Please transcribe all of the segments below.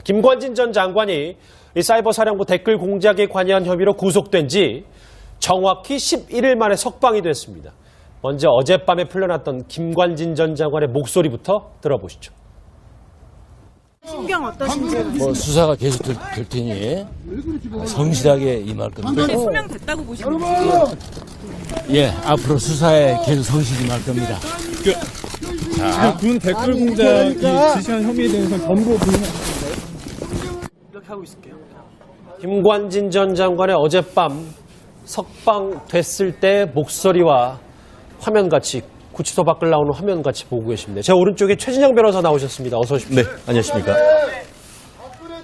김관진 전 장관이 이 사이버 사령부 댓글 공작에 관여한 혐의로 구속된 지 정확히 11일 만에 석방이 됐습니다. 먼저 어젯밤에 풀려났던 김관진 전 장관의 목소리부터 들어보시죠. 신경 어떠신지? 수사가 계속 될 테니 성실하게 임할 겁니다. 이제 소명됐다고 보시는 거예요? 예, 앞으로 수사에 계속 성실히 임할 겁니다. 군 댓글 공작이 지시한 혐의에 대해서는 전부 부인하셨습니다. 이렇게 하고 있을게요. 김관진 전 장관의 어젯밤 석방됐을 때 목소리와 화면같이 구치소 밖을 나오는 화면같이 보고 계십니다. 제 오른쪽에 최진영 변호사 나오셨습니다. 어서 오십시오. 네, 안녕하십니까.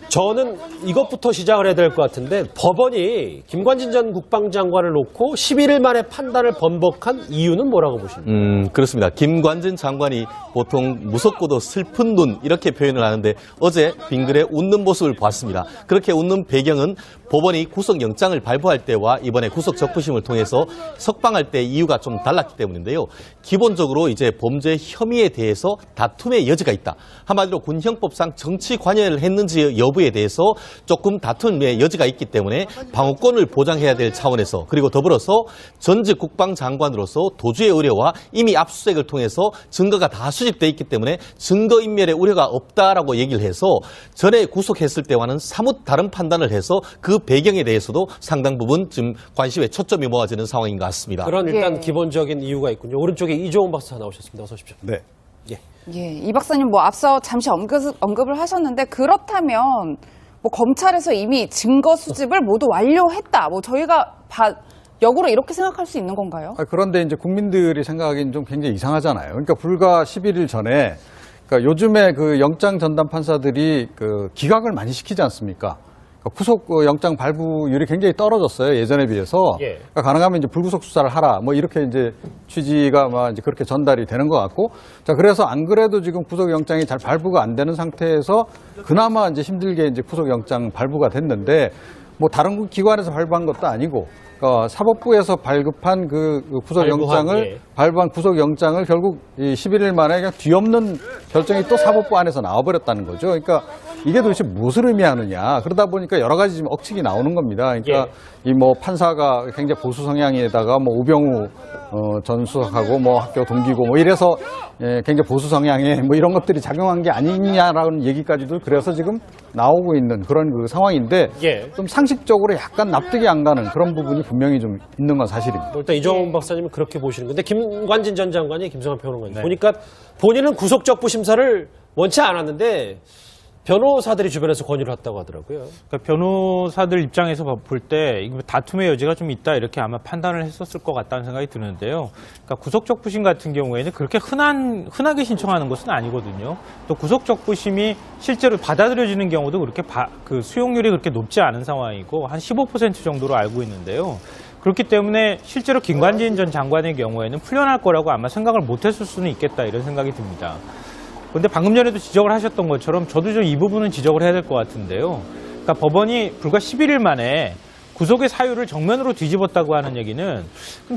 저는 이것부터 시작을 해야 될 것 같은데 법원이 김관진 전 국방장관을 놓고 11일 만에 판단을 번복한 이유는 뭐라고 보십니까? 그렇습니다. 김관진 장관이 보통 무섭고도 슬픈 눈 이렇게 표현을 하는데 어제 빙글에 웃는 모습을 봤습니다. 그렇게 웃는 배경은 법원이 구속영장을 발부할 때와 이번에 구속적부심을 통해서 석방할 때 이유가 좀 달랐기 때문인데요. 기본적으로 이제 범죄 혐의에 대해서 다툼의 여지가 있다. 한마디로 군형법상 정치 관여를 했는지 여부에 대해서 조금 다툼의 여지가 있기 때문에 방어권을 보장해야 될 차원에서 그리고 더불어서 전직 국방장관으로서 도주의 우려와 이미 압수수색을 통해서 증거가 다 수집돼 있기 때문에 증거인멸의 우려가 없다라고 얘기를 해서 전에 구속했을 때와는 사뭇 다른 판단을 해서 그 배경에 대해서도 상당 부분 지금 관심의 초점이 모아지는 상황인 것 같습니다. 그런 일단 기본적인 이유가 있군요. 오른쪽에 이종훈 박사 나오셨습니다. 어서 오십시오. 네. 예, 이 박사님 앞서 잠시 언급을 하셨는데 그렇다면 검찰에서 이미 증거 수집을 모두 완료했다. 저희가 역으로 이렇게 생각할 수 있는 건가요? 그런데 이제 국민들이 생각하기엔 좀 굉장히 이상하잖아요. 그러니까 불과 11일 전에 그러니까 요즘에 그 영장 전담 판사들이 그 기각을 많이 시키지 않습니까? 구속 영장 발부율이 굉장히 떨어졌어요. 예전에 비해서. 예. 그러니까 가능하면 이제 불구속 수사를 하라. 이렇게 이제 취지가 이제 그렇게 전달이 되는 것 같고. 자, 그래서 안 그래도 지금 구속 영장이 잘 발부가 안 되는 상태에서 그나마 이제 힘들게 이제 구속 영장 발부가 됐는데 다른 기관에서 발부한 것도 아니고 사법부에서 발급한 그 구속영장을 발부한 구속영장을 결국 이 11일 만에 그냥 뒤엎는 결정이 또 사법부 안에서 나와버렸다는 거죠. 그러니까 이게 도대체 무엇을 의미하느냐. 그러다 보니까 여러 가지 지금 억측이 나오는 겁니다. 그러니까 이 판사가 굉장히 보수 성향에다가 우병우 전 수석하고 학교 동기고 이래서 굉장히 보수 성향에 이런 것들이 작용한 게 아니냐라는 얘기까지도 그래서 지금 나오고 있는 그런 그 상황인데 좀 상식적으로 약간 납득이 안 가는 그런 부분이 분명히 좀 있는 건 사실입니다. 일단 이종훈 박사님은 그렇게 보시는 건데 김관진 전 장관이 김성환 평론가님 보니까 본인은 구속적부심사를 원치 않았는데 변호사들이 주변에서 권유를 했다고 하더라고요. 그러니까 변호사들 입장에서 볼 때 다툼의 여지가 좀 있다 이렇게 아마 판단을 했었을 것 같다는 생각이 드는데요. 그러니까 구속적부심 같은 경우에는 그렇게 흔하게 신청하는 것은 아니거든요. 또 구속적부심이 실제로 받아들여지는 경우도 그렇게 그 수용률이 그렇게 높지 않은 상황이고 한 15% 정도로 알고 있는데요. 그렇기 때문에 실제로 김관진 전 장관의 경우에는 풀려날 거라고 아마 생각을 못했을 수는 있겠다 이런 생각이 듭니다. 그런데 방금 전에도 지적을 하셨던 것처럼 저도 좀 이 부분은 지적을 해야 될 것 같은데요. 그러니까 법원이 불과 11일 만에 구속의 사유를 정면으로 뒤집었다고 하는 얘기는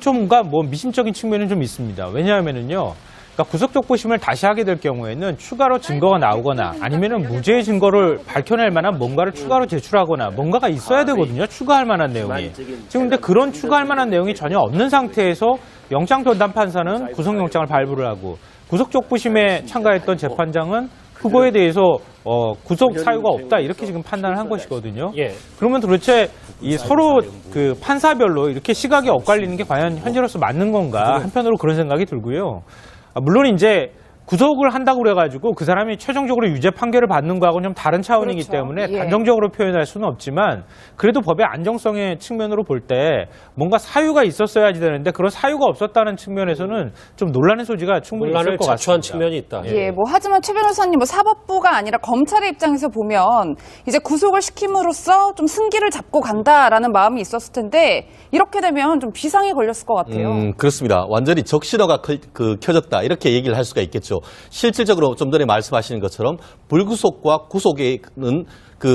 좀 뭔가 미심적인 측면은 좀 있습니다. 왜냐하면은요. 그러니까 구속적부심을 다시 하게 될 경우에는 추가로 증거가 나오거나 아니면은 무죄의 증거를 밝혀낼 만한 뭔가를 추가로 제출하거나 뭔가가 있어야 되거든요. 추가할 만한 내용이. 지금 근데 그런 추가할 만한 내용이 전혀 없는 상태에서 영장 전담 판사는 구속영장을 발부를 하고 구속적부심에 참가했던 재판장은 그거에 대해서 구속 사유가 없다 이렇게 지금 판단을 한 것이거든요. 그러면 도대체 이 서로 그 판사별로 이렇게 시각이 엇갈리는 게 과연 현재로서 맞는 건가 한편으로 그런 생각이 들고요. 물론 이제 구속을 한다고 그래가지고 그 사람이 최종적으로 유죄 판결을 받는 거하고는 좀 다른 차원이기 때문에 단정적으로 표현할 수는 없지만 그래도 법의 안정성의 측면으로 볼 때 뭔가 사유가 있었어야지 되는데 그런 사유가 없었다는 측면에서는 좀 논란의 소지가 충분히 있을 것 같습니다. 측면이 있다. 하지만 최 변호사님 사법부가 아니라 검찰의 입장에서 보면 이제 구속을 시킴으로써 좀 승기를 잡고 간다라는 마음이 있었을 텐데 이렇게 되면 좀 비상이 걸렸을 것 같아요. 그렇습니다. 완전히 적신호가 켜졌다 이렇게 얘기를 할 수가 있겠죠. 실질적으로 좀 전에 말씀하시는 것처럼 불구속과 구속에는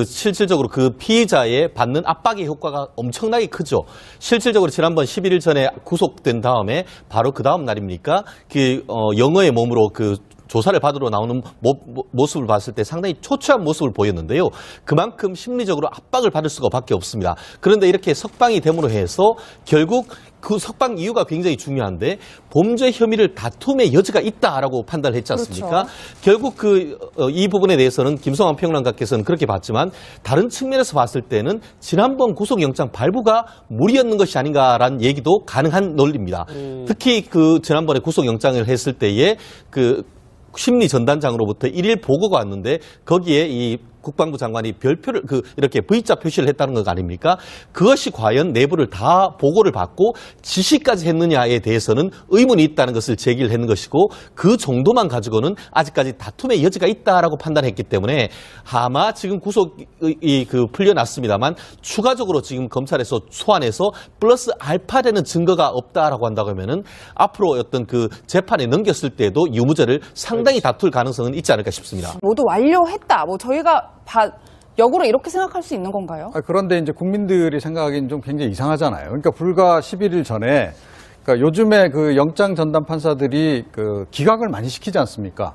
실질적으로 그 피의자의 받는 압박의 효과가 엄청나게 크죠. 실질적으로 지난번 11일 전에 구속된 다음에 바로 그 다음 날입니까? 영어의 몸으로 조사를 받으러 나오는 모습을 봤을 때 상당히 초췌한 모습을 보였는데요. 그만큼 심리적으로 압박을 받을 수가 밖에 없습니다. 그런데 이렇게 석방이 됨으로 해서 결국 그 석방 이유가 굉장히 중요한데 범죄 혐의를 다툼의 여지가 있다라고 판단을 했지 않습니까? 그렇죠. 결국 이 부분에 대해서는 김성환 평론가께서는 그렇게 봤지만 다른 측면에서 봤을 때는 지난번 구속영장 발부가 무리였는 것이 아닌가라는 얘기도 가능한 논리입니다. 특히 지난번에 구속영장을 했을 때에 심리 전단장으로부터 1일 보고가 왔는데 거기에 이 국방부 장관이 별표를 이렇게 V자 표시를 했다는 것 아닙니까? 그것이 과연 내부를 다 보고를 받고 지시까지 했느냐에 대해서는 의문이 있다는 것을 제기를 했는 것이고 그 정도만 가지고는 아직까지 다툼의 여지가 있다라고 판단했기 때문에 아마 지금 구속이 풀려났습니다만 추가적으로 지금 검찰에서 소환해서 플러스 알파 되는 증거가 없다라고 한다고 하면은 앞으로 어떤 재판에 넘겼을 때도 유무죄를 상당히 다툴 가능성은 있지 않을까 싶습니다. 모두 완료했다. 뭐 저희가 역으로 이렇게 생각할 수 있는 건가요? 그런데 이제 국민들이 생각하기엔 좀 굉장히 이상하잖아요. 그러니까 불과 11일 전에 그러니까 요즘에 영장 전담 판사들이 기각을 많이 시키지 않습니까?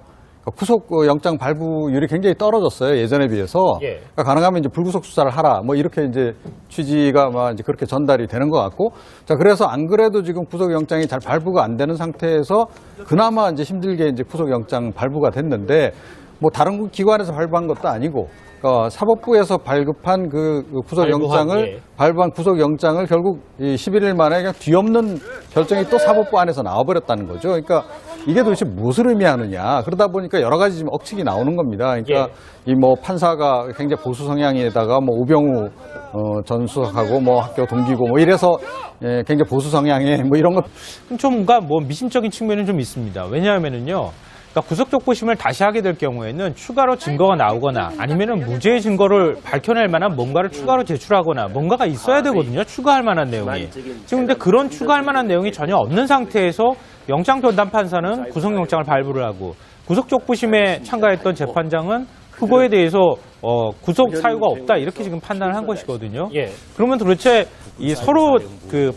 구속 영장 발부율이 굉장히 떨어졌어요. 예전에 비해서. 예. 그러니까 가능하면 이제 불구속 수사를 하라. 뭐 이렇게 이제 취지가 이제 그렇게 전달이 되는 것 같고. 자, 그래서 안 그래도 지금 구속 영장이 잘 발부가 안 되는 상태에서 그나마 이제 힘들게 이제 구속 영장 발부가 됐는데 뭐 다른 기관에서 발부한 것도 아니고 사법부에서 발급한 발부한 구속 영장을 결국 11일 만에 그냥 뒤엎는 결정이 또 사법부 안에서 나와버렸다는 거죠. 그러니까 이게 도대체 무엇을 의미하느냐. 그러다 보니까 여러 가지 지금 억측이 나오는 겁니다. 그러니까 이 판사가 굉장히 보수 성향에다가 우병우 전 수석하고 학교 동기고 이래서 굉장히 보수 성향의 이런 것. 좀 뭔가 미심적인 측면은 좀 있습니다. 왜냐하면은요. 그러니까 구속적 부심을 다시 하게 될 경우에는 추가로 증거가 나오거나 아니면은 무죄의 증거를 밝혀낼 만한 뭔가를 추가로 제출하거나 뭔가가 있어야 되거든요. 추가할 만한 내용이. 지금 근데 그런 추가할 만한 내용이 전혀 없는 상태에서 영장 전담 판사는 구속영장을 발부를 하고 구속적 부심에 참가했던 재판장은 그거에 대해서 구속 사유가 없다 이렇게 지금 판단을 한 것이거든요. 그러면 도대체 서로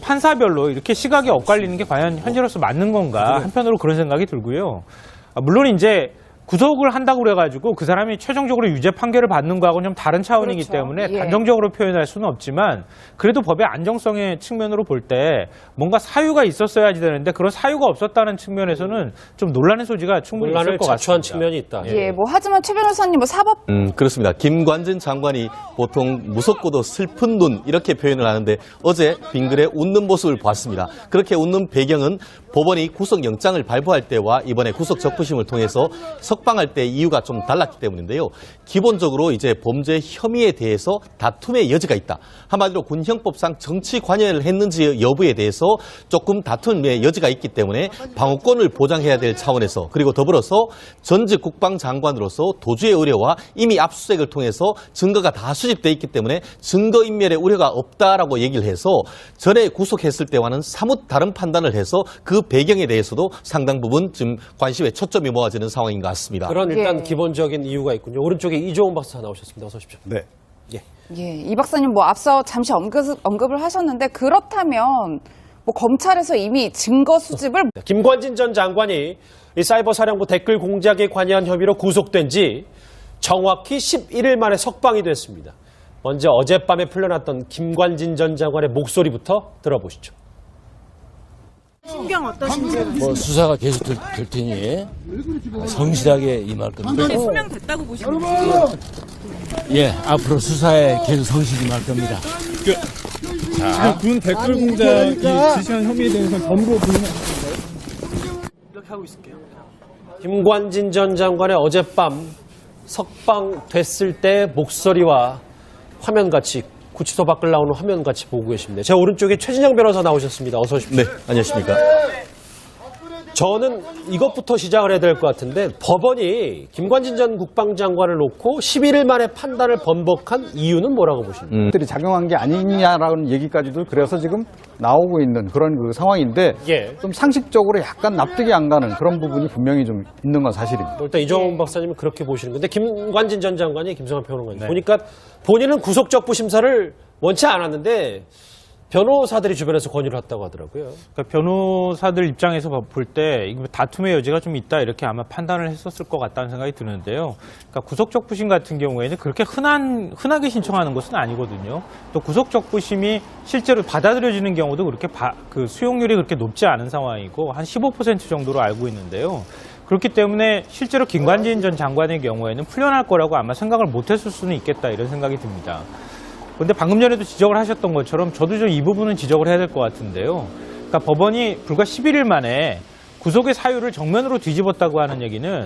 판사별로 이렇게 시각이 엇갈리는 게 과연 현재로서 맞는 건가 한편으로 그런 생각이 들고요. 물론 이제 구속을 한다고 그래가지고 그 사람이 최종적으로 유죄 판결을 받는 거하고는 좀 다른 차원이기 때문에 단정적으로 표현할 수는 없지만 그래도 법의 안정성의 측면으로 볼 때 뭔가 사유가 있었어야지 되는데 그런 사유가 없었다는 측면에서는 좀 논란의 소지가 충분히 있을 것 같습니다. 자초한 측면이 있다. 하지만 최 변호사님 사법 그렇습니다. 김관진 장관이 보통 무섭고도 슬픈 눈 이렇게 표현을 하는데 어제 빙글에 웃는 모습을 봤습니다. 그렇게 웃는 배경은 법원이 구속영장을 발부할 때와 이번에 구속 적부심을 통해서 석방할 때 이유가 좀 달랐기 때문인데요. 기본적으로 이제 범죄 혐의에 대해서 다툼의 여지가 있다. 한마디로 군형법상 정치 관여를 했는지 여부에 대해서 조금 다툼의 여지가 있기 때문에 방어권을 보장해야 될 차원에서 그리고 더불어서 전직 국방장관으로서 도주의 우려와 이미 압수수색을 통해서 증거가 다 수집돼 있기 때문에 증거인멸의 우려가 없다라고 얘기를 해서 전에 구속했을 때와는 사뭇 다른 판단을 해서 그 배경에 대해서도 상당 부분 지금 관심의 초점이 모아지는 상황인 것 같습니다. 그런 일단 기본적인 이유가 있군요. 오른쪽에 이종훈 박사 나오셨습니다. 어서 오십시오. 네. 이 박사님 앞서 잠시 언급을 하셨는데 그렇다면 검찰에서 이미 증거 수집을 김관진 전 장관이 이 사이버 사령부 댓글 공작에 관여한 혐의로 구속된 지 정확히 11일 만에 석방이 됐습니다. 먼저 어젯밤에 풀려났던 김관진 전 장관의 목소리부터 들어보시죠. 신경 어떠신지. 수사가 계속 될 테니 성실하게 임할 겁니다. 이번에 소명됐다고 보시는 거예요? 앞으로 수사에 계속 성실히 임할 겁니다. 군 댓글 공작이 지시한 혐의에 대해서는 전부 부인하셨습니다. 이렇게 하고 있을게요. 김관진 전 장관의 어젯밤 석방됐을 때 목소리와 화면같이 구치소 밖을 나오는 화면같이 보고 계십니다. 제 오른쪽에 최진영 변호사 나오셨습니다. 어서 오십시오. 네, 안녕하십니까. 저는 이것부터 시작을 해야 될 것 같은데 법원이 김관진 전 국방장관을 놓고 11일 만에 판단을 번복한 이유는 뭐라고 보십니까? 들이 작용한 게 아니냐라는 얘기까지도 그래서 지금 나오고 있는 그런 상황인데 좀 상식적으로 약간 납득이 안 가는 그런 부분이 분명히 좀 있는 건 사실입니다. 일단 이종훈 박사님은 그렇게 보시는 건데 김관진 전 장관이 김성환 평론가님 보니까 본인은 구속적 부심사를 원치 않았는데 변호사들이 주변에서 권유를 했다고 하더라고요. 그러니까 변호사들 입장에서 볼 때 다툼의 여지가 좀 있다 이렇게 아마 판단을 했었을 것 같다는 생각이 드는데요. 그러니까 구속적 부심 같은 경우에는 그렇게 흔하게 신청하는 것은 아니거든요. 또 구속적 부심이 실제로 받아들여지는 경우도 그렇게 그 수용률이 그렇게 높지 않은 상황이고 한 15% 정도로 알고 있는데요. 그렇기 때문에 실제로 김관진 전 장관의 경우에는 풀려날 거라고 아마 생각을 못했을 수는 있겠다 이런 생각이 듭니다. 그런데 방금 전에도 지적을 하셨던 것처럼 저도 좀 이 부분은 지적을 해야 될 것 같은데요. 그러니까 법원이 불과 11일 만에 구속의 사유를 정면으로 뒤집었다고 하는 얘기는